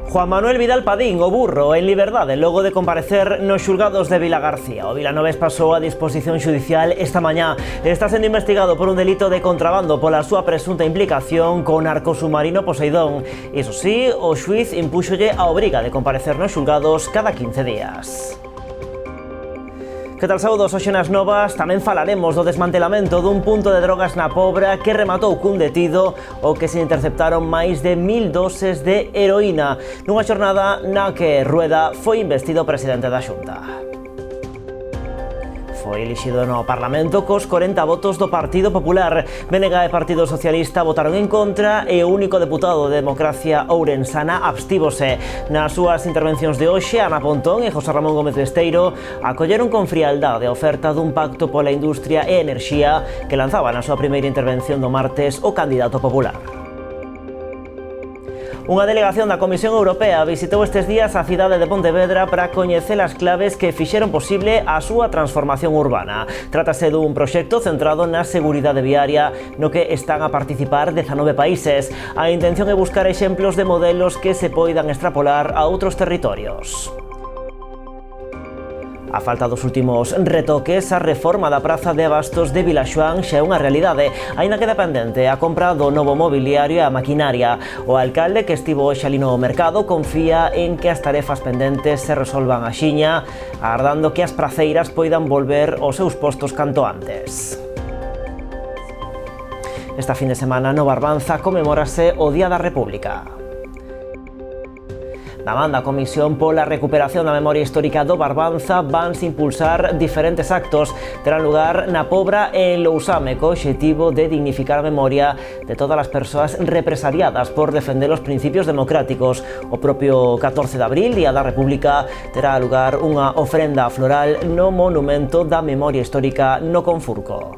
Juan Manuel Vidal Padín, o burro, en liberdade logo de comparecer nos xulgados de Vilagarcía. O vilanovés pasou a disposición xudicial esta mañá. Está sendo investigado por un delito de contrabando pola súa presunta implicación con narco submarino Poseidón. Iso sí, o xuiz impúxolle a obriga de comparecer nos xulgados cada 15 días. Que tal, saúdos? Hoxe nas novas tamén falaremos do desmantelamento dun punto de drogas na Pobra que rematou cun detido o que se interceptaron máis de 1000 doses de heroína nunha xornada na que Rueda foi investido presidente da Xunta. Foi elixido no Parlamento cos 40 votos do Partido Popular. BNG e Partido Socialista votaron en contra e o único deputado de Democracia ourensana abstívose. Nas súas intervencións de hoxe, Ana Pontón e José Ramón Gómez Besteiro acolleron con frialdade a oferta dun pacto pola industria e enerxía que lanzaba na súa primeira intervención do martes o candidato popular. Unha delegación da Comisión Europea visitou estes días a cidade de Pontevedra para coñecer as claves que fixeron posible a súa transformación urbana. Trátase dun proxecto centrado na seguridade viaria no que están a participar 19 países. A intención é buscar exemplos de modelos que se poidan extrapolar a outros territorios. A falta dos últimos retoques, a reforma da praza de abastos de Vilaxoán xa é unha realidade, aínda que dependente a compra do novo mobiliario e a maquinaria. O alcalde, que estivo hoxe ali no mercado, confía en que as tarefas pendentes se resolvan axiña, agardando que as praceiras poidan volver aos seus postos canto antes. Esta fin de semana no Barbanza comemórase o Día da República. Na banda, a Comisión pola Recuperación da Memoria Histórica do Barbanza vanse impulsar diferentes actos. Terán lugar na Pobra e en Lousame, co obxectivo de dignificar a memoria de todas as persoas represaliadas por defender os principios democráticos. O propio 14 de abril, Día da República, terá lugar unha ofrenda floral no Monumento da Memoria Histórica no Confurco.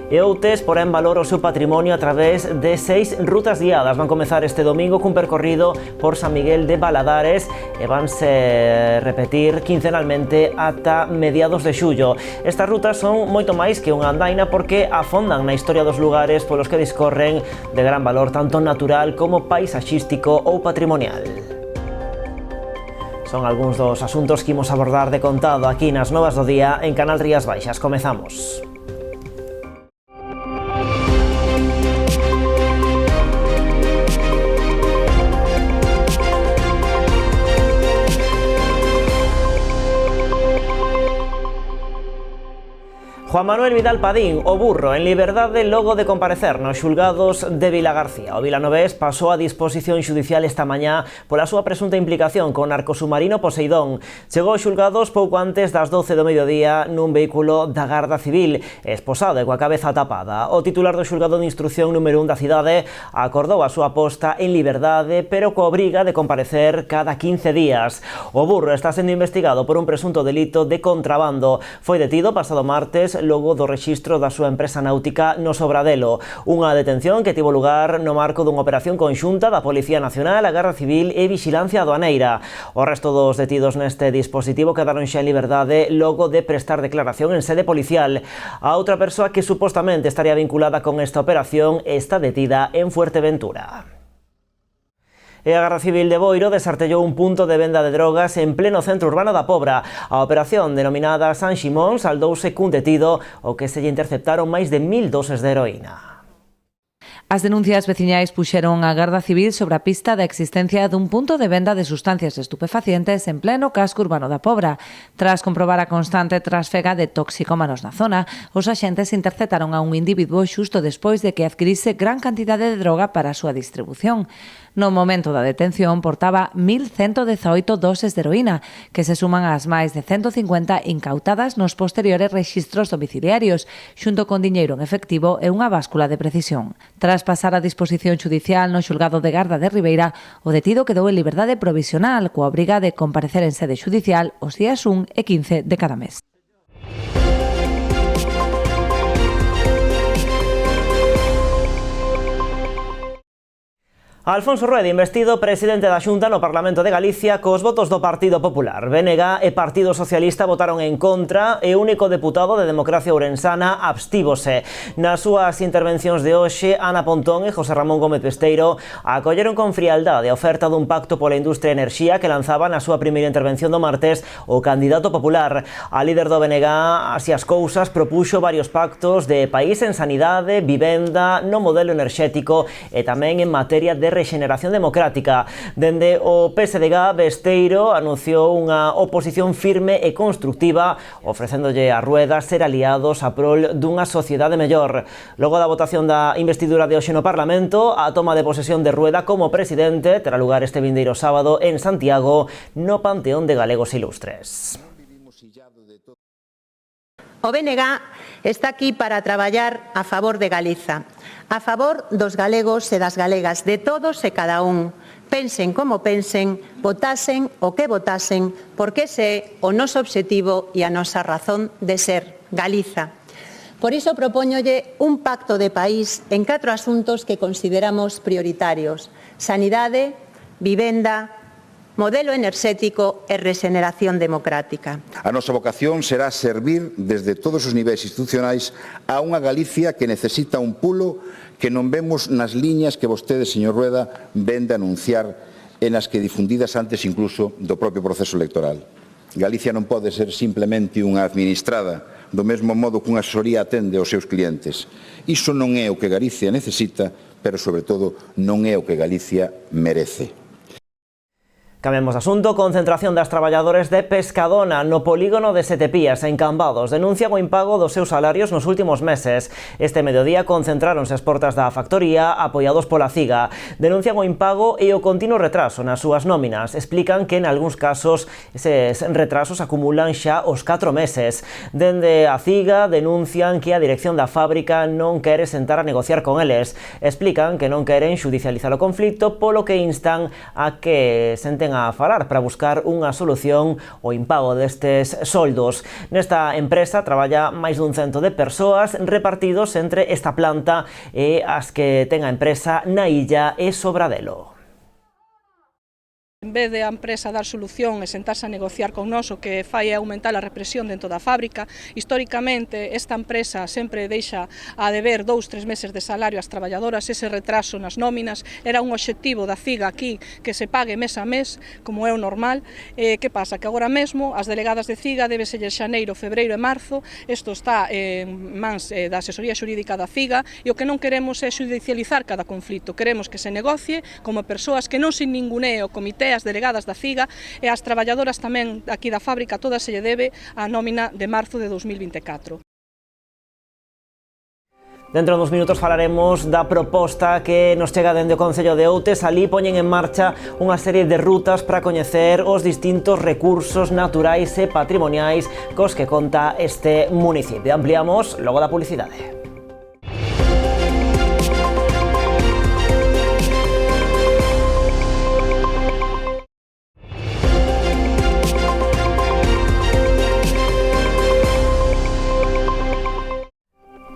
E Outes porá en valor o seu patrimonio a través de 6 rutas guiadas. Van comezar este domingo cun percorrido por San Miguel de Baladares e vanse repetir quincenalmente ata mediados de xullo. Estas rutas son moito máis que unha andaina porque afondan na historia dos lugares polos que discorren de gran valor tanto natural como paisaxístico ou patrimonial. Son algúns dos asuntos que imos abordar de contado aquí nas Novas do Día en Canal Rías Baixas. Comezamos. Juan Manuel Vidal Padín, o burro, en liberdade logo de comparecer nos xulgados de Vilagarcía. O vilanovés pasou a disposición xudicial esta mañá pola súa presunta implicación con narco submarino Poseidón. Chegou aos xulgados pouco antes das 12 do mediodía nun vehículo da Garda Civil, esposado e coa cabeza tapada. O titular do xulgado de instrucción número 1 da cidade acordou a súa posta en liberdade, pero coa obriga de comparecer cada 15 días. O burro está sendo investigado por un presunto delito de contrabando. Foi detido pasado martes logo do rexistro da súa empresa náutica no Sobradelo. Unha detención que tivo lugar no marco dunha operación conxunta da Policía Nacional, a Garda Civil e Vixilancia Aduaneira. O resto dos detidos neste dispositivo quedaron xa en liberdade logo de prestar declaración en sede policial. A outra persoa que supostamente estaría vinculada con esta operación está detida en Fuerteventura. E a Garda Civil de Boiro desartellou un punto de venda de drogas en pleno centro urbano da Pobra. A operación, denominada San Ximón, saldouse cun detido ao que se lle interceptaron máis de 1000 doses de heroína. As denuncias veciñais puxeron a Garda Civil sobre a pista da existencia dun punto de venda de sustancias estupefacientes en pleno casco urbano da Pobra. Tras comprobar a constante trasfega de toxicómanos na zona, os axentes interceptaron a un individuo xusto despois de que adquirise gran cantidade de droga para a súa distribución. No momento da detención portaba 1118 doses de heroína, que se suman ás máis de 150 incautadas nos posteriores rexistros domiciliarios, xunto con diñeiro en efectivo e unha báscula de precisión. Tras pasar a disposición xudicial no xulgado de Garda de Ribeira, o detido quedou en liberdade provisional coa obriga de comparecer en sede xudicial os días 1 e 15 de cada mes. Alfonso Rueda, investido presidente da Xunta no Parlamento de Galicia cos votos do Partido Popular. BNG e Partido Socialista votaron en contra e o único deputado de Democracia Ourensana abstívose. Nas súas intervencións de hoxe, Ana Pontón e José Ramón Gómez Besteiro acolleron con frialdade a oferta dun pacto pola industria e enerxía que lanzaba na súa primeira intervención do martes o candidato popular. A líder do BNG, así as cousas, propuxo varios pactos de país en sanidade, vivenda, no modelo enerxético e tamén en materia de rexeneración democrática. Dende o PSDG, Besteiro anunciou unha oposición firme e constructiva, ofrecéndolle a Rueda ser aliados a prol dunha sociedade mellor. Logo da votación da investidura de hoxe no Parlamento, a toma de posesión de Rueda como presidente terá lugar este vindeiro sábado en Santiago, no Panteón de Galegos Ilustres. O BNG está aquí para traballar a favor de Galiza, a favor dos galegos e das galegas, de todos e cada un. Pensen como pensen, votasen o que votasen, porque ese é o noso obxectivo e a nosa razón de ser, Galiza. Por iso propóñolle un pacto de país en 4 asuntos que consideramos prioritarios: sanidade, vivenda, modelo enerxético e rexeneración democrática. A nosa vocación será servir desde todos os niveis institucionais a unha Galicia que necesita un pulo que non vemos nas liñas que vostede, señor Rueda, vende a anunciar e nas que difundidas antes incluso do propio proceso electoral. Galicia non pode ser simplemente unha administrada, do mesmo modo que unha asesoría atende aos seus clientes. Iso non é o que Galicia necesita, pero, sobre todo, non é o que Galicia merece. Cambiamos de asunto. Concentración das traballadores de Pescadona no polígono de Setepías, en Cambados. Denuncian o impago dos seus salarios nos últimos meses. Este mediodía concentráronse as portas da factoría apoiados pola CIGA. Denuncian o impago e o continuo retraso nas súas nóminas. Explican que en algúns casos eses retrasos acumulan xa os 4 meses. Dende a CIGA denuncian que a dirección da fábrica non quere sentar a negociar con eles. Explican que non queren xudicializar o conflito, polo que instan a que senten a falar para buscar unha solución ao impago destes soldos. Nesta empresa traballa máis dun 100 de persoas repartidos entre esta planta e as que ten a empresa na Illa e Sobradelo. En vez de a empresa dar solución e sentarse a negociar con nós, o que fai é aumentar a represión dentro da fábrica. Históricamente, esta empresa sempre deixa a deber 2-3 meses de salario ás traballadoras. Ese retraso nas nóminas era un obxectivo da CIGA aquí, que se pague mes a mes, como é o normal. Que pasa? Que agora mesmo as delegadas de CIGA debeselle xaneiro, febreiro e marzo. Isto está en mans da asesoría xurídica da CIGA e o que non queremos é xudicializar cada conflito. Queremos que se negocie como persoas que non se ningunee o comité, as delegadas da CIGA e as traballadoras tamén aquí da fábrica, todas se lle debe a nómina de marzo de 2024. Dentro dos minutos falaremos da proposta que nos chega dende o Concello de Outes. Alí poñen en marcha unha serie de rutas para coñecer os distintos recursos naturais e patrimoniais cos que conta este municipio. Ampliamos logo da publicidade.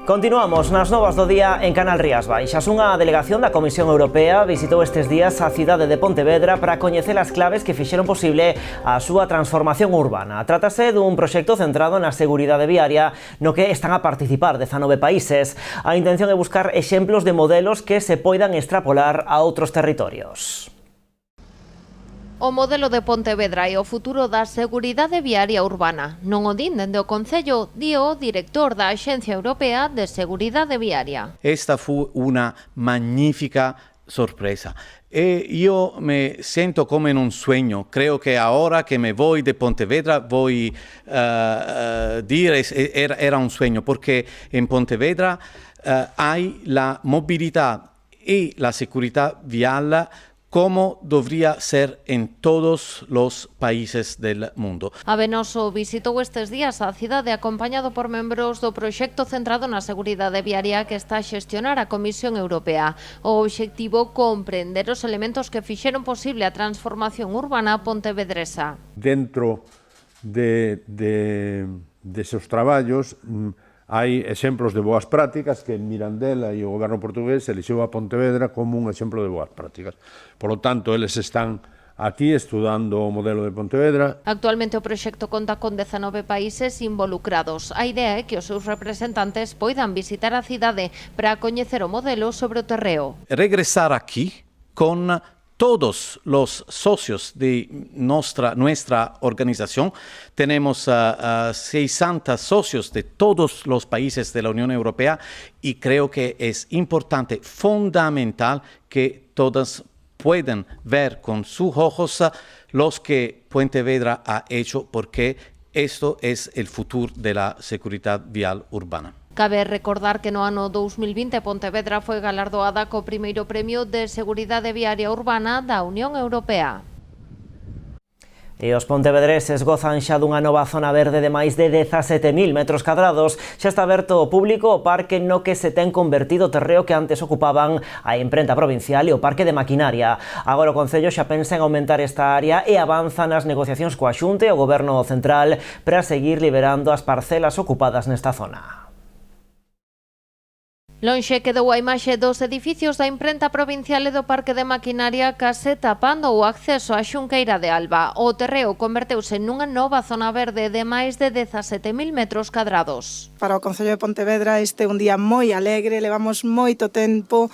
Continuamos nas novas do día en Canal Rías Baixas. Unha delegación da Comisión Europea visitou estes días a cidade de Pontevedra para coñecer as claves que fixeron posible a súa transformación urbana. Trátase dun proxecto centrado na seguridade viaria no que están a participar 19 países. A intención é buscar exemplos de modelos que se poidan extrapolar a outros territorios. O modelo de Pontevedra e o futuro da seguridade viaria urbana. Non o din dende o Concello, di o director da Axencia Europea de Seguridade Viaria. Esta fu una magnifica sorpresa. Io me sento come in un sogno. Creo che ora che me voy de Pontevedra voy dire era un sueño, porque en Pontevedra hay la movilidad y la seguridad vial como debería ser en todos los países del mundo. Avenoso visitou estes días a cidade acompañado por membros do proxecto centrado na seguridade viaria que está a xestionar a Comisión Europea. O obxectivo comprender os elementos que fixeron posible a transformación urbana pontevedresa. Dentro de esos traballos hai exemplos de boas prácticas que Mirandela e o goberno portugués elixeu a Pontevedra como un exemplo de boas prácticas. Por lo tanto, eles están aquí estudando o modelo de Pontevedra. Actualmente o proxecto conta con 19 países involucrados. A idea é que os seus representantes poidan visitar a cidade para coñecer o modelo sobre o terreo. Regresar aquí con todos los socios de nuestra organización. Tenemos 60 socios de todos los países de la Unión Europea y creo que es importante, fundamental, que todas pueden ver con sus ojos los que Pontevedra ha hecho, porque esto es el futuro de la seguridad vial urbana. Cabe recordar que no ano 2020 Pontevedra foi galardoada co primeiro premio de Seguridade Viaria Urbana da Unión Europea. E os pontevedreses gozan xa dunha nova zona verde de máis de 17.000 metros cadrados. Xa está aberto ao público o parque no que se ten convertido o terreo que antes ocupaban a imprenta provincial e o parque de maquinaria. Agora o Concello xa pensa en aumentar esta área e avanza nas negociacións coa Xunta e o Goberno Central para seguir liberando as parcelas ocupadas nesta zona. Lonxe quedou a imaxe dos edificios da imprenta provincial e do parque de maquinaria case tapando o acceso á Xunqueira de Alba. O terreo converteuse nunha nova zona verde de máis de 17.000 metros cadrados. Para o Concello de Pontevedra este é un día moi alegre, levamos moito tempo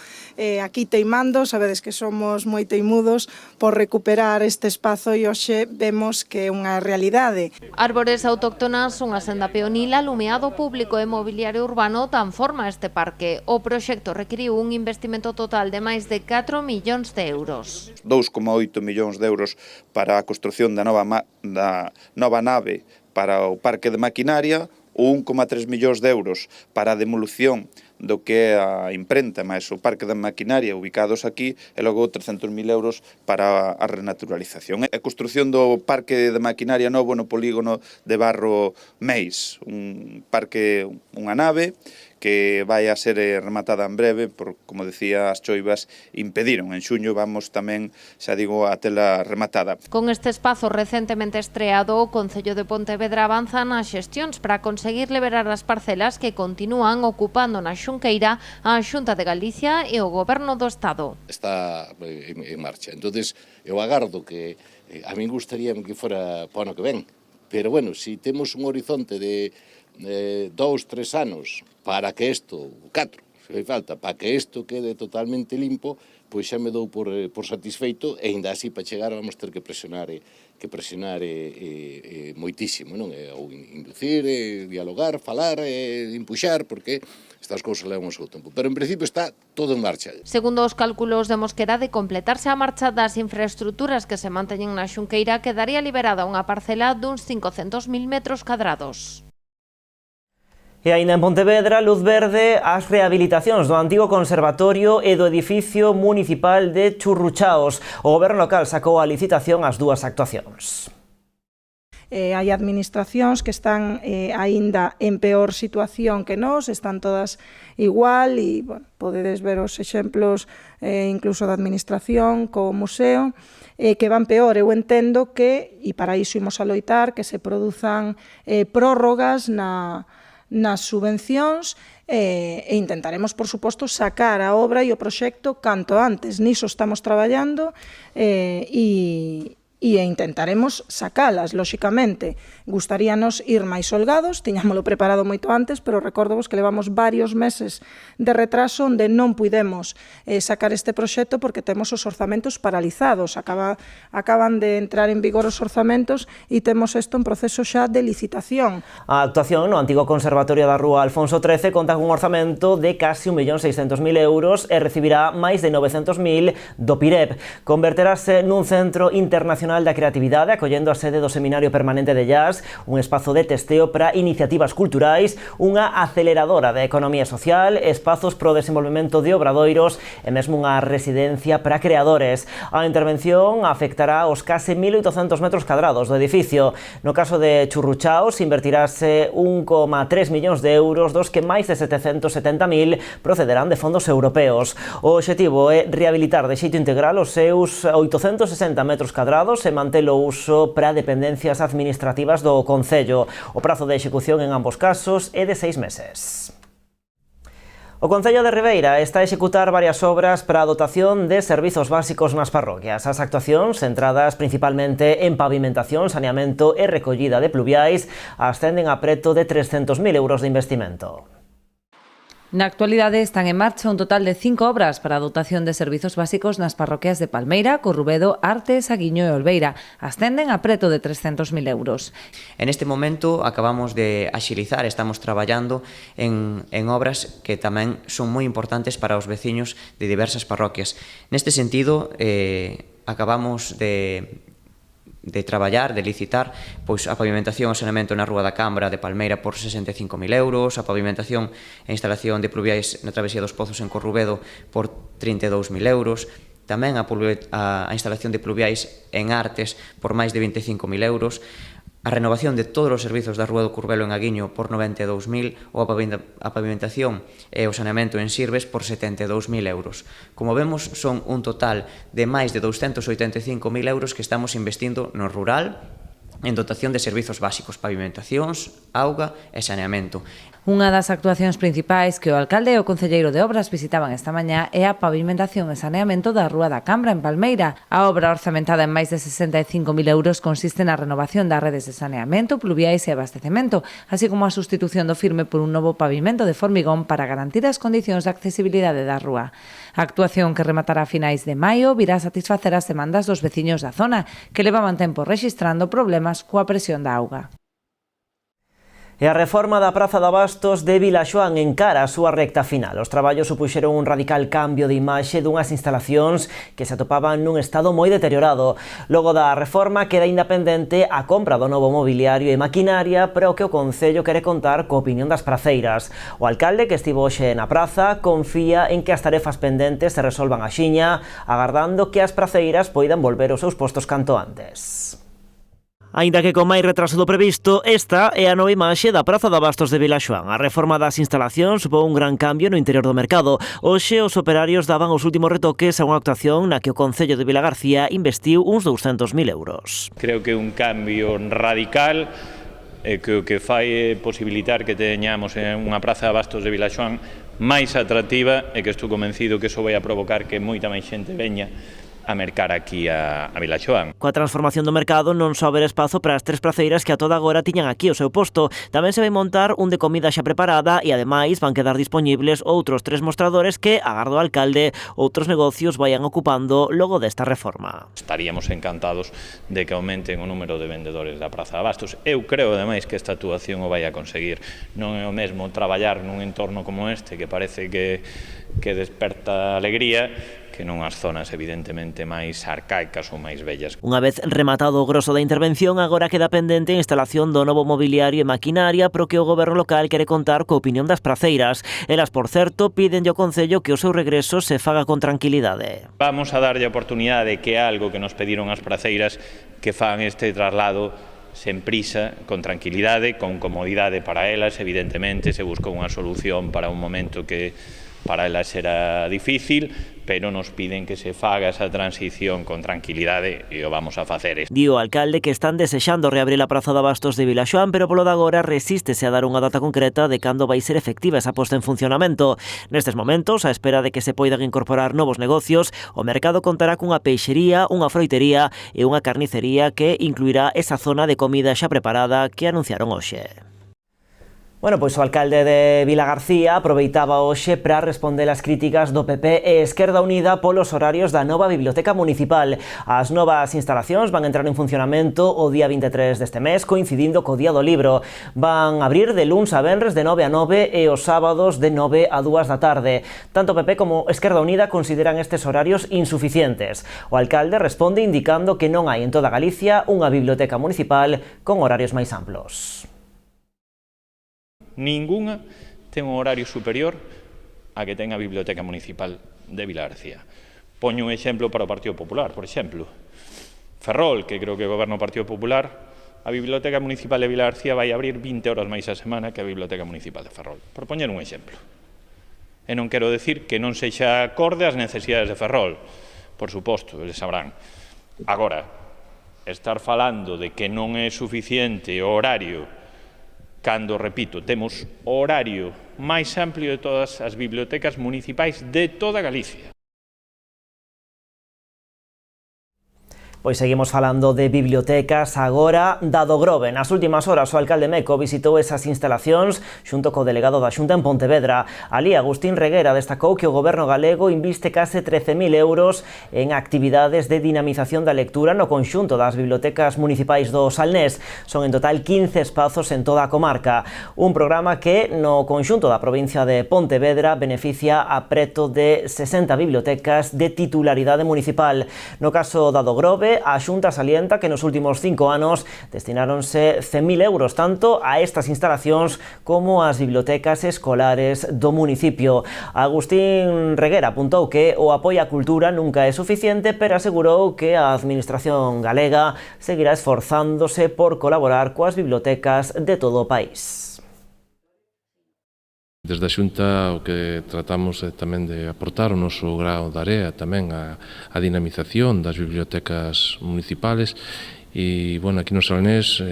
aquí teimando, sabedes que somos moi teimudos por recuperar este espazo e hoxe vemos que é unha realidade. Árbores autóctonas, unha senda peonil, alumeado público e mobiliario urbano dan forma a este parque. O proxecto requiriu un investimento total de máis de 4 millóns de euros. 2,8 millóns de euros para a construción da nova nave para o parque de maquinaria, 1,3 millóns de euros para a demolición do que é a imprenta máis o parque de maquinaria ubicados aquí e logo 300.000 euros para a renaturalización. A construción do parque de maquinaria novo no polígono de Barro Meis, un parque, unha nave que vai a ser rematada en breve, por, como decía, as choivas impediron. En xuño vamos tamén, xa digo, a tela rematada. Con este espazo recentemente estreado, o Concello de Pontevedra avanza nas xestións para conseguir liberar as parcelas que continúan ocupando na Xunqueira a Xunta de Galicia e o Goberno do Estado. Está en marcha. Entonces, eu agardo que a min gustaría que fora para o ano que ven, pero bueno, si temos un horizonte de 2, 3 anos para que isto, 4, se fai falta, para que isto quede totalmente limpo, pois xa me dou por satisfeito e ainda así para chegar vamos ter que presionar moitísimo, non? Ou inducir, dialogar, falar, impuxar, porque estas cousas levan o seu tempo. Pero en principio está todo en marcha. Segundo os cálculos de Mosquera, de completarse a marcha das infraestructuras que se manteñen na Xunqueira, quedaría liberada unha parcela duns 500.000 metros cadrados. E aínda en Pontevedra, luz verde ás rehabilitacións do antigo conservatorio e do edificio municipal de Churruchaos. O goberno local sacou a licitación as dúas actuacións. Hai administracións que están aínda en peor situación que nós, están todas igual e bueno, podedes ver os exemplos incluso da administración co museo que van peor. Eu entendo que, e para iso imos a loitar, que se produzan prórrogas nas subvencións e intentaremos, por suposto, sacar a obra e o proxecto canto antes. Niso estamos traballando e intentaremos sacalas, lóxicamente. Gustaríanos ir máis holgados, tiñámolo preparado moito antes, pero recordovos que levamos varios meses de retraso onde non puidemos sacar este proxecto porque temos os orzamentos paralizados. Acaban de entrar en vigor os orzamentos e temos isto en proceso xa de licitación. A actuación no antigo conservatorio da Rúa Alfonso XIII conta cun orzamento de casi 1.600.000 euros e recibirá máis de 900.000 do PIREP. Converterase nun centro internacional da creatividade, acollendo a sede do Seminario Permanente de Jazz, un espazo de testeo para iniciativas culturais, unha aceleradora de economía social, espazos pro desenvolvemento de obradoiros e mesmo unha residencia para creadores. A intervención afectará os case 1.800 metros cadrados do edificio. No caso de Churruchaos, invertirase 1,3 millóns de euros, dos que máis de 770.000 procederán de fondos europeos. O obxectivo é rehabilitar de xeito integral os seus 860 metros cadrados euros e mantelo uso para dependencias administrativas do Concello. O prazo de execución en ambos casos é de 6 meses. O Concello de Ribeira está a executar varias obras para a dotación de servizos básicos nas parroquias. As actuacións, centradas principalmente en pavimentación, saneamento e recollida de pluviais, ascenden a preto de 300.000 euros de investimento. Na actualidade están en marcha un total de 5 obras para a dotación de servizos básicos nas parroquias de Palmeira, Corrubedo, Artes, Aguiño e Olveira. Ascenden a preto de 300.000 euros. En este momento acabamos de axilizar, estamos traballando en obras que tamén son moi importantes para os veciños de diversas parroquias. Neste sentido, acabamos de traballar, de licitar, pois a pavimentación e saneamento na Rúa da Cambra de Palmeira por 65.000 euros, a pavimentación e instalación de pluviais na Travesía dos Pozos en Corrubedo por 32.000 euros, tamén a instalación de pluviais en Artes por máis de 25.000 euros, a renovación de todos os servizos da Rúa do Curvelo en Aguiño por 92.000 ou a pavimentación e o saneamento en Sirves por 72.000 euros. Como vemos, son un total de máis de 285.000 euros que estamos investindo no rural en dotación de servizos básicos, pavimentacións, auga e saneamento. Unha das actuacións principais que o alcalde e o concelleiro de obras visitaban esta mañá é a pavimentación e saneamento da Rúa da Cambra en Palmeira. A obra, orzamentada en máis de 65.000 euros, consiste na renovación das redes de saneamento, pluviais e abastecemento, así como a sustitución do firme por un novo pavimento de formigón para garantir as condicións de accesibilidade da rúa. A actuación, que rematará a finais de maio, virá a satisfacer as demandas dos veciños da zona, que levaban tempo rexistrando problemas coa presión da auga. E a reforma da Praza de Abastos de Vilaxoán encara a súa recta final. Os traballos supuxeron un radical cambio de imaxe dunhas instalacións que se atopaban nun estado moi deteriorado. Logo da reforma queda independente a compra do novo mobiliario e maquinaria, pero que o Concello quere contar coa opinión das praceiras. O alcalde, que estivo hoxe na praza, confía en que as tarefas pendentes se resolvan axiña, agardando que as praceiras poidan volver aos seus postos canto antes. Aínda que con máis retraso do previsto, esta é a nova imaxe da Praza de Abastos de Vilaxoán. A reforma das instalacións supón un gran cambio no interior do mercado. Hoxe os operarios daban os últimos retoques a unha actuación na que o Concello de Vilagarcía investiu uns 200.000 euros. Creo que é un cambio radical que o que fai posibilitar que teñamos unha Praza de Abastos de Vilaxoán máis atractiva e que estou convencido que iso vai a provocar que moita máis xente veña a mercar aquí a Vilaxoán. Coa transformación do mercado non só haber espazo para as 3 praceiras que a toda agora tiñan aquí o seu posto, tamén se vai montar un de comida xa preparada e ademais van quedar dispoñibles outros 3 mostradores que, agardo o alcalde, outros negocios vayan ocupando logo desta reforma. Estaríamos encantados de que aumenten o número de vendedores da Praza de Abastos. Eu creo, ademais, que esta actuación o vai a conseguir. Non é o mesmo traballar nun entorno como este, que parece que desperta alegría, que non as zonas evidentemente máis arcaicas ou máis vellas. Unha vez rematado o grosso da intervención, agora queda pendente a instalación do novo mobiliario e maquinaria, pro que o goberno local quere contar coa opinión das praceiras. Elas, por certo, pídenlle ao Concello que o seu regreso se faga con tranquilidade. Vamos a darlle a oportunidade que é algo que nos pediron as praceiras, que fan este traslado sen prisa, con tranquilidade, con comodidade para elas. Evidentemente se busca unha solución para un momento que para elas era difícil, pero nos piden que se faga esa transición con tranquilidade e o vamos a facer. Di o alcalde que están desexando reabrir a Praza de Abastos de Vilaxoán, pero polo de agora resístese a dar unha data concreta de cando vai ser efectiva esa posta en funcionamento. Nestes momentos, á espera de que se poidan incorporar novos negocios, o mercado contará cunha peixería, unha froitería e unha carnicería que incluirá esa zona de comida xa preparada que anunciaron hoxe. Bueno, pois o alcalde de Vilagarcía aproveitaba hoxe para responder as críticas do PP e Esquerda Unida polos horarios da nova biblioteca municipal. As novas instalacións van entrar en funcionamento o día 23 deste mes, coincidindo co Día do Libro. Van abrir de luns a venres de 9 a 9 e os sábados de 9 a 2 da tarde. Tanto PP como Esquerda Unida consideran estes horarios insuficientes. O alcalde responde indicando que non hai en toda Galicia unha biblioteca municipal con horarios máis amplos. Ningunha ten un horario superior a que ten a Biblioteca Municipal de Vilagarcía. Poño un exemplo para o Partido Popular, por exemplo. Ferrol, que creo que goberna o Partido Popular, a Biblioteca Municipal de Vilagarcía vai abrir 20 horas máis a semana que a Biblioteca Municipal de Ferrol. Por poñer un exemplo. E non quero decir que non sexa acorde ás necesidades de Ferrol. Por suposto, eles sabrán. Agora, estar falando de que non é suficiente o horario cando, repito, temos o horario máis amplio de todas as bibliotecas municipais de toda Galicia. Pois seguimos falando de bibliotecas agora da do Grove. Nas últimas horas o alcalde Meco visitou esas instalacións xunto co delegado da Xunta en Pontevedra. Alí Agustín Reguera destacou que o goberno galego inviste case 13.000 euros en actividades de dinamización da lectura no conxunto das bibliotecas municipais do Salnés. Son en total 15 espazos en toda a comarca. Un programa que no conxunto da provincia de Pontevedra beneficia a preto de 60 bibliotecas de titularidade municipal. No caso da do Grove, a Xunta salienta que nos últimos 5 anos destináronse 100.000 euros tanto a estas instalacións como ás bibliotecas escolares do municipio. Agustín Reguera apuntou que o apoio á cultura nunca é suficiente, pero asegurou que a Administración galega seguirá esforzándose por colaborar coas bibliotecas de todo o país. Desde a Xunta o que tratamos é tamén de aportar o noso grao de area tamén a dinamización das bibliotecas municipales e, bueno, aquí no Salnés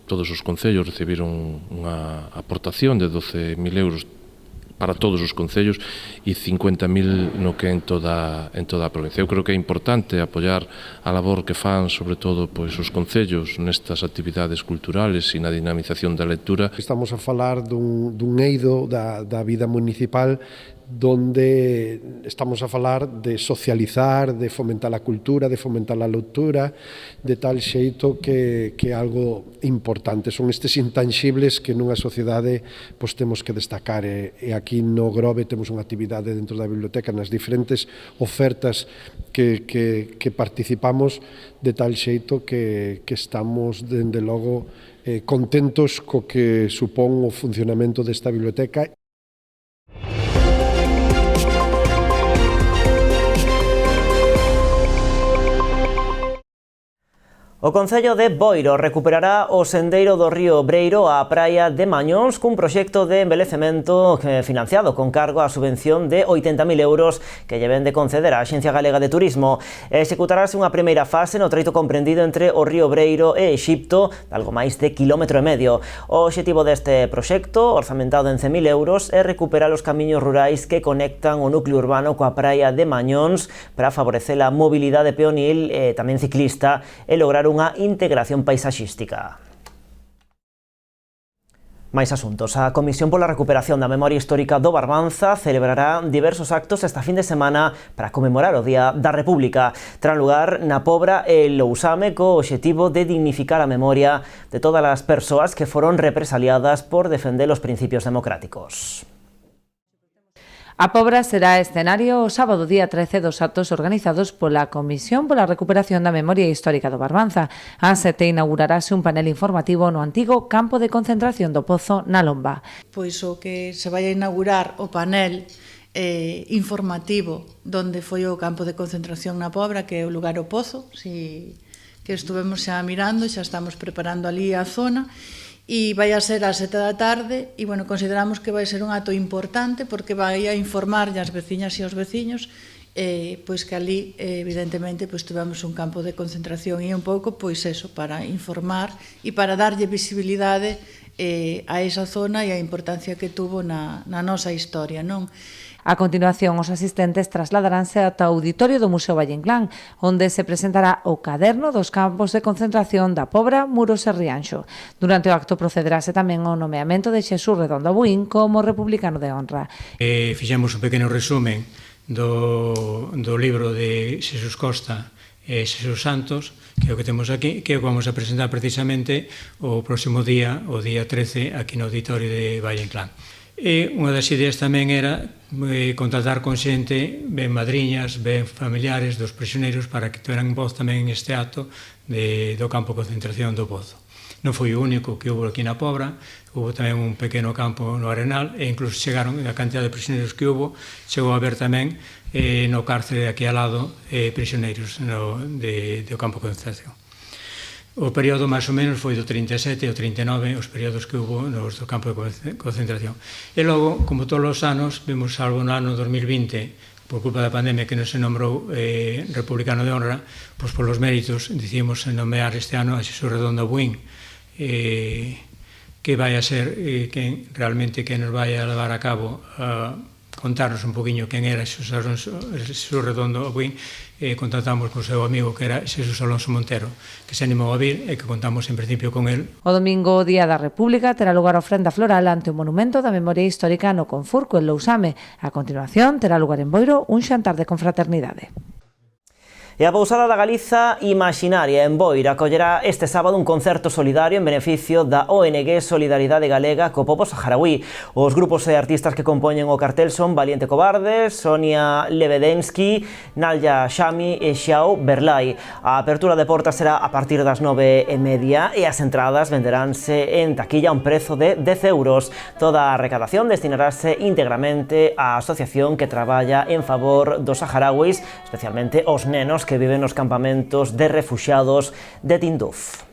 todos os concellos recibiron unha aportación de 12.000 euros para todos os concellos e 50.000 no que en toda a provincia. Eu creo que é importante apoiar a labor que fan, sobre todo, pois, os concellos nestas actividades culturales e na dinamización da lectura. Estamos a falar dun eido da vida municipal donde estamos a falar de socializar, de fomentar a cultura, de fomentar a lectura, de tal xeito que é algo importante. Son estes intangibles que nunha sociedade pois temos que destacar. E aquí no Grove temos unha actividade dentro da biblioteca nas diferentes ofertas que participamos, de tal xeito que estamos, dende logo, contentos co que supón o funcionamento desta biblioteca. O Concello de Boiro recuperará o sendeiro do río Breiro á praia de Mañóns cun proxecto de envelecemento financiado con cargo á subvención de 80.000 euros que lle ven de conceder a Axencia Galega de Turismo. Executarase unha primeira fase no treito comprendido entre o río Breiro e Exipto, de algo máis de 1,5 km. O obxectivo deste proxecto, orzamentado en 100.000 euros, é recuperar os camiños rurais que conectan o núcleo urbano coa praia de Mañóns para favorecer a mobilidade peonil e tamén ciclista e lograr unha integración paisaxística. Mais asuntos. A Comisión pola Recuperación da Memoria Histórica do Barbanza celebrará diversos actos esta fin de semana para conmemorar o Día da República. Terán lugar na Pobra e Lousame co obxectivo de dignificar a memoria de todas as persoas que foron represaliadas por defender os principios democráticos. A Pobra será escenario o sábado día 13 dos actos organizados pola Comisión pola Recuperación da Memoria Histórica do Barbanza. Ás 7 inaugurarase un panel informativo no antigo campo de concentración do Pozo na Lomba. Pois o que se vai a inaugurar o panel informativo donde foi o campo de concentración na Pobra, que é o lugar o Pozo, que estuvemos xa mirando, xa estamos preparando ali a zona, e vai a ser ás 7 da tarde e, bueno, consideramos que vai ser un acto importante porque vai a informar as veciñas e os veciños pois que ali, evidentemente, pois tivemos un campo de concentración e un pouco, pois eso, para informar e para darlle visibilidade a esa zona e a importancia que tuvo na nosa historia, non? A continuación, os asistentes trasladaranse ata o auditorio do Museo Valle Inclán, onde se presentará o caderno dos campos de concentración da Pobra, Muros e Rianxo. Durante o acto procederase tamén ao nomeamento de Xesús Redondo Buín como republicano de honra. Fixemos un pequeno resumen do libro de Xesús Costa e Xesús Santos, que é o que temos aquí, que é o que vamos a presentar precisamente o próximo día, o día 13, aquí no auditorio de Valle Inclán. E unha das ideas tamén era contactar con xente, ben madriñas, ben familiares dos prisioneiros para que teran voz tamén en este acto do campo de concentración do Pozo. Non foi o único que houve aquí na Pobra, houve tamén un pequeno campo no Arenal e incluso chegaron a cantidad de prisioneiros que houve, chegou a haber tamén no cárcere aquí ao lado prisioneiros do campo de concentración. O período máis ou menos foi do 37 ao 39, os períodos que houve nos do campo de concentración. E logo, como todos os anos, vimos salvo no ano 2020, por culpa da pandemia que non se nombrou republicano de honra, pois polos méritos decidimos nomear este ano a Xesús Redondo Buín, que vai a ser realmente que nos vai a levar a cabo contarnos un poquinho quen era Xesús Redondo Buín. Contactamos co seu amigo que era Xesús Alonso Montero, que se animou a vir e que contamos en principio con el. O domingo, Día da República, terá lugar a ofrenda floral ante o Monumento da Memoria Histórica no Confurco, en Lousame. A continuación, terá lugar en Boiro un xantar de confraternidade. E a Pousada da Galiza Imaxinaria en Boira acollerá este sábado un concerto solidario en beneficio da ONG Solidaridade Galega co pobo saharaui. Os grupos e artistas que compoñen o cartel son Valiente Cobarde, Sonia Lebedensky, Nalya Shami e Xiao Berlai. A apertura de portas será a partir das 9:30 e as entradas venderánse en taquilla a un prezo de 10 euros. Toda a recadación destinarase íntegramente á asociación que traballa en favor dos saharauis, especialmente os nenos que viven nos campamentos de refuxiados de Tinduf.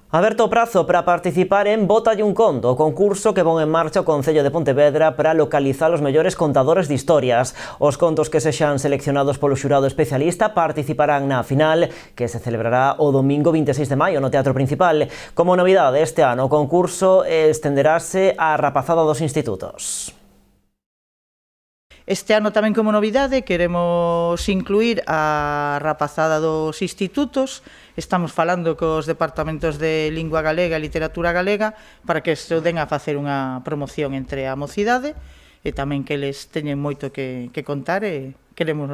Aberto o prazo para participar en Bótalle un conto, o concurso que pon en marcha o Concello de Pontevedra para localizar os mellores contadores de historias. Os contos que sexan seleccionados polo xurado especialista participarán na final, que se celebrará o domingo 26 de maio no Teatro Principal. Como novidade este ano, o concurso estenderase á rapazada dos institutos. Este ano tamén como novidade queremos incluir a rapazada dos institutos. Estamos falando cos departamentos de Lingua Galega e Literatura Galega para que se den a facer unha promoción entre a mocidade e tamén que eles teñen moito que contar e queremos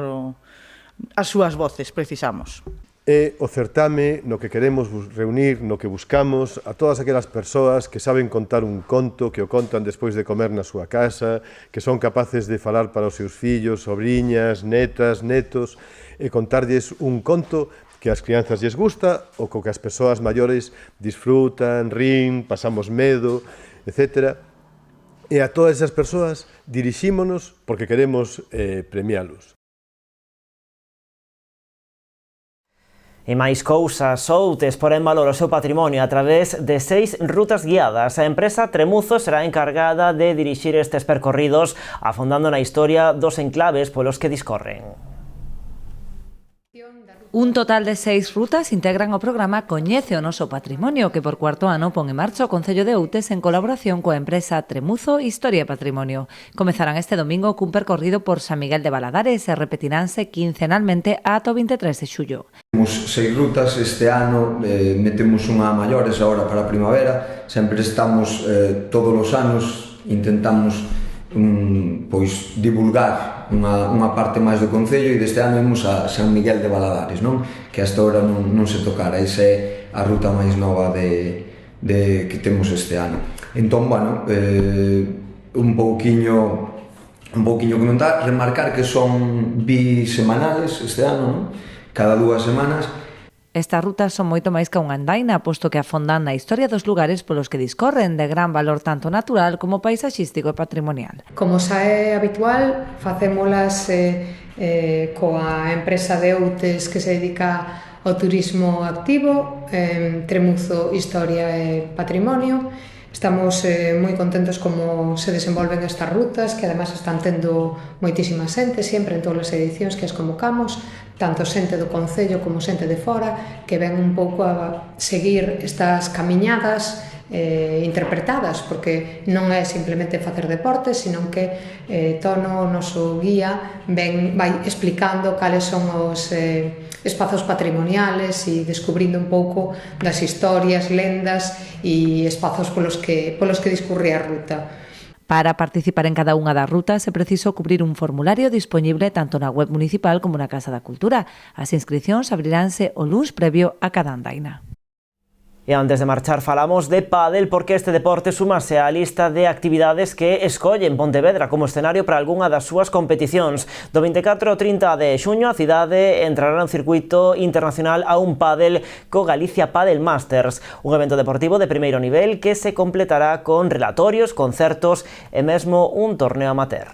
as súas voces, precisamos. É o certame no que queremos reunir, no que buscamos a todas aquelas persoas que saben contar un conto, que o contan despois de comer na súa casa, que son capaces de falar para os seus fillos, sobriñas, netas, netos, e contarlles un conto que ás crianzas lles gusta ou co que as persoas maiores disfrutan, rin, pasamos medo, etc. E a todas esas persoas dirixímonos porque queremos premialos. E máis cousas, Outes porá en valor o seu patrimonio a través de 6 rutas guiadas. A empresa Tremuzo será encargada de dirixir estes percorridos, afondando na historia dos enclaves polos que discorren. Un total de 6 rutas integran o programa Coñece o noso patrimonio, que por cuarto ano pon en marcha o Concello de Outes en colaboración coa empresa Tremuzo Historia e Patrimonio. Comezarán este domingo cun percorrido por San Miguel de Baladares e repetiránse quincenalmente ata o 23 de xullo. Temos 6 rutas este ano, metemos unha maiores agora para a primavera, sempre estamos todos os anos, intentamos pois divulgar unha parte máis do Concello e deste ano imos a San Miguel de Baladares, non? Que hasta ahora non se tocara, esa é a ruta máis nova que temos este ano. Entón, bueno, un pouquiño comentar, remarcar que son bisemanales este ano, non? Cada 2 semanas. Estas rutas son moito máis que unha andaina, posto que afondan na historia dos lugares polos que discorren, de gran valor tanto natural como paisaxístico e patrimonial. Como xa é habitual, facémolas coa empresa de Outes que se dedica ao turismo activo, Tremuzo Historia e Patrimonio. Estamos moi contentos como se desenvolven estas rutas, que además están tendo moitísima xente, sempre en todas as edicións que as convocamos, tanto xente do Concello como xente de fora, que ven un pouco a seguir estas camiñadas interpretadas, porque non é simplemente facer deportes, sino que Tono, o noso guía, vai explicando cales son os espazos patrimoniales e descubrindo un pouco das historias, lendas e espazos polos que discurre a ruta. Para participar en cada unha das rutas é preciso cubrir un formulario disponible tanto na web municipal como na Casa da Cultura. As inscricións abriránse o luns previo a cada andaina. E antes de marchar falamos de pádel porque este deporte súmase á lista de actividades que escollen Pontevedra como escenario para algunha das súas competicións. Do 24 ao 30 de xuño a cidade entrará no circuito internacional a un pádel co Galicia Padel Masters, un evento deportivo de primeiro nivel que se completará con relatorios, concertos e mesmo un torneo amateur.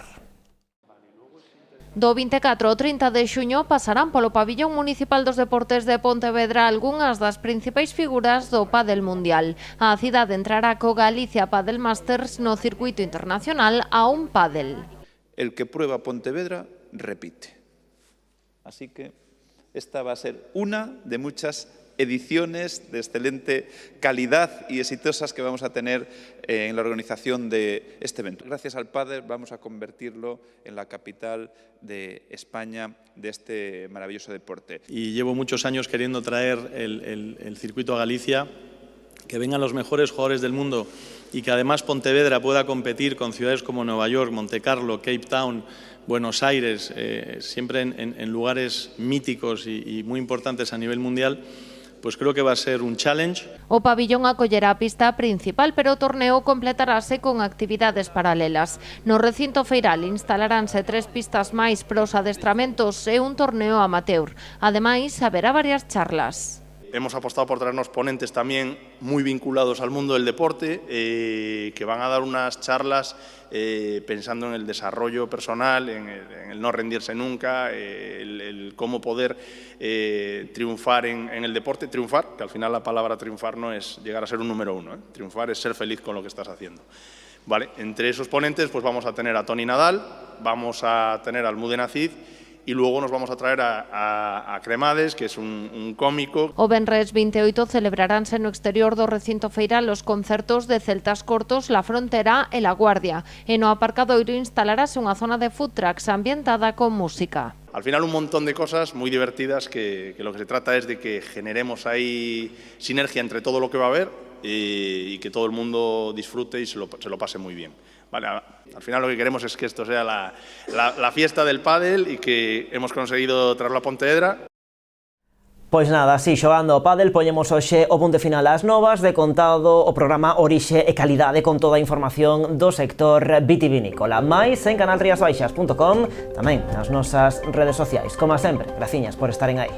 Do 24 ao 30 de xuño pasarán polo pabillón municipal dos deportes de Pontevedra algunhas das principais figuras do pádel mundial. A cidade entrará co Galicia Padel Masters no circuito internacional a un pádel. El que prueba Pontevedra, repite. Así que esta va a ser una de muchas ediciones de excelente calidad y exitosas que vamos a tener en la organización de este evento. Gracias al pádel vamos a convertirlo en la capital de España de este maravilloso deporte. Y llevo muchos años queriendo traer el circuito a Galicia, que vengan los mejores jugadores del mundo y que además Pontevedra pueda competir con ciudades como Nueva York, Montecarlo, Cape Town, Buenos Aires, siempre en lugares míticos y muy importantes a nivel mundial, pues creo que va a ser un challenge. O pabillón acollerá a pista principal, pero o torneo completarase con actividades paralelas. No recinto feiral instalaránse 3 pistas máis pros adestramentos e un torneo amateur. Ademais, haberá varias charlas. Hemos apostado por traernos ponentes también muy vinculados al mundo del deporte, que van a dar unas charlas pensando en el desarrollo personal, en el no rendirse nunca, el cómo poder triunfar en el deporte. Triunfar, que al final la palabra triunfar no es llegar a ser un número 1, triunfar es ser feliz con lo que estás haciendo. Vale, entre esos ponentes pues vamos a tener a Toni Nadal, vamos a tener a Almudena Cid, y luego nos vamos a traer a Cremades, que es un cómico. O venres 28 celebraránse no exterior do recinto feiral os concertos de Celtas Cortos, La Frontera e La Guardia. E no aparcadoiro instalarase unha zona de food trucks ambientada con música. Al final un montón de cosas muy divertidas que lo que se trata es de que generemos ahí sinergia entre todo lo que va a haber y que todo el mundo disfrute y se lo pase muy bien. Vale, al final lo que queremos es que esto sea la fiesta del pádel y que hemos conseguido traerlo a Pontevedra. Pois nada, así xogando ao pádel poñemos hoxe o punto final ás novas de contado o programa Orixe e Calidade con toda a información do sector vitivinícola. Mais en canalriasbaixas.com, tamén nas nosas redes sociais. Como sempre, graciñas por estaren aí.